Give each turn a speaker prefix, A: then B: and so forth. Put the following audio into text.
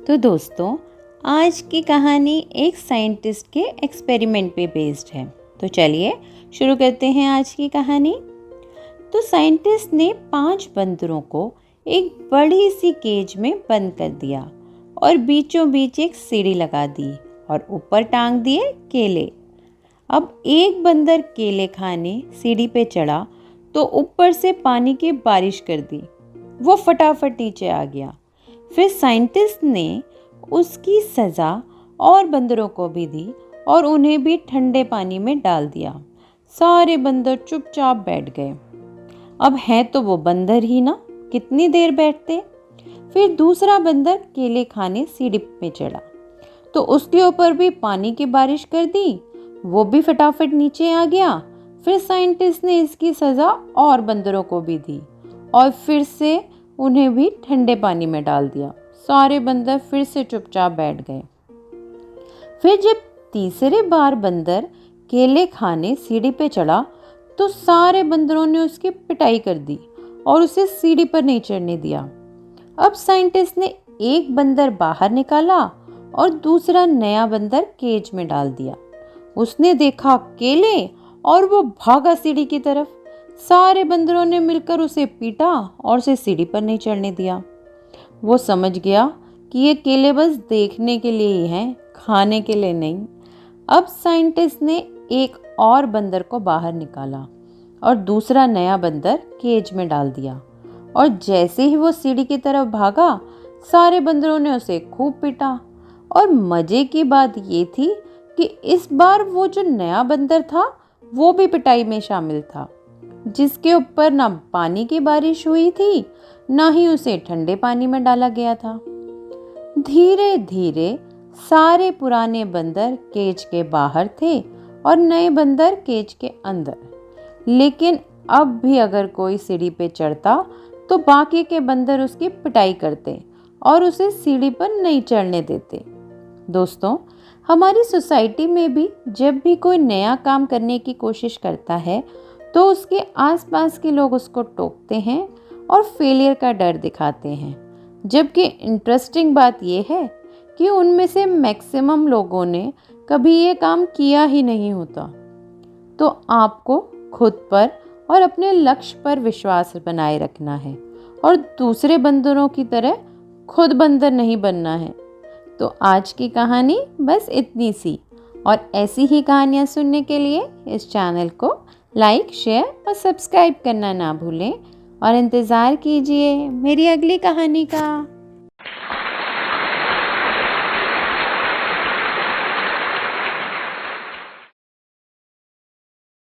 A: तो दोस्तों, आज की कहानी एक साइंटिस्ट के एक्सपेरिमेंट पे बेस्ड है। तो चलिए शुरू करते हैं आज की कहानी। तो साइंटिस्ट ने 5 बंदरों को एक बड़ी सी केज में बंद कर दिया और बीचों बीच एक सीढ़ी लगा दी और ऊपर टांग दिए केले। अब एक बंदर केले खाने सीढ़ी पे चढ़ा तो ऊपर से पानी की बारिश कर दी। वो फटाफट नीचे आ गया। फिर साइंटिस्ट ने उसकी सज़ा और बंदरों को भी दी और उन्हें भी ठंडे पानी में डाल दिया। सारे बंदर चुपचाप बैठ गए। अब है तो वो बंदर ही ना, कितनी देर बैठते। फिर दूसरा बंदर केले खाने सीढ़ी पे चढ़ा तो उसके ऊपर भी पानी की बारिश कर दी। वो भी फटाफट नीचे आ गया। फिर साइंटिस्ट ने इसकी सज़ा और बंदरों को भी दी और फिर से उन्हें भी ठंडे पानी में डाल दिया। सारे बंदर फिर से चुपचाप बैठ गए। फिर जब तीसरे बार बंदर केले खाने सीढ़ी पे चढ़ा तो सारे बंदरों ने उसकी पिटाई कर दी और उसे सीढ़ी पर नहीं चढ़ने दिया। अब साइंटिस्ट ने एक बंदर बाहर निकाला और दूसरा नया बंदर केज में डाल दिया। उसने देखा केले और वो भागा सीढ़ी की तरफ। सारे बंदरों ने मिलकर उसे पीटा और उसे सीढ़ी पर नहीं चढ़ने दिया। वो समझ गया कि ये केले बस देखने के लिए ही हैं, खाने के लिए नहीं। अब साइंटिस्ट ने एक और बंदर को बाहर निकाला और दूसरा नया बंदर केज में डाल दिया और जैसे ही वो सीढ़ी की तरफ भागा, सारे बंदरों ने उसे खूब पीटा। और मज़े की बात ये थी कि इस बार वो जो नया बंदर था वो भी पिटाई में शामिल था, जिसके ऊपर ना पानी की बारिश हुई थी ना ही उसे ठंडे पानी में डाला गया था। धीरे धीरे सारे पुराने बंदर केज के बाहर थे और नए बंदर केज के अंदर। लेकिन अब भी अगर कोई सीढ़ी पे चढ़ता तो बाकी के बंदर उसकी पिटाई करते और उसे सीढ़ी पर नहीं चढ़ने देते। दोस्तों, हमारी सोसाइटी में भी जब भी कोई नया काम करने की कोशिश करता है तो उसके आसपास के लोग उसको टोकते हैं और फेलियर का डर दिखाते हैं। जबकि इंटरेस्टिंग बात यह है कि उनमें से मैक्सिमम लोगों ने कभी ये काम किया ही नहीं होता। तो आपको खुद पर और अपने लक्ष्य पर विश्वास बनाए रखना है और दूसरे बंदरों की तरह खुद बंदर नहीं बनना है। तो आज की कहानी बस इतनी सी, और ऐसी ही कहानियाँ सुनने के लिए इस चैनल को लाइक, शेयर और सब्सक्राइब करना ना भूलें और इंतज़ार कीजिए मेरी अगली कहानी का।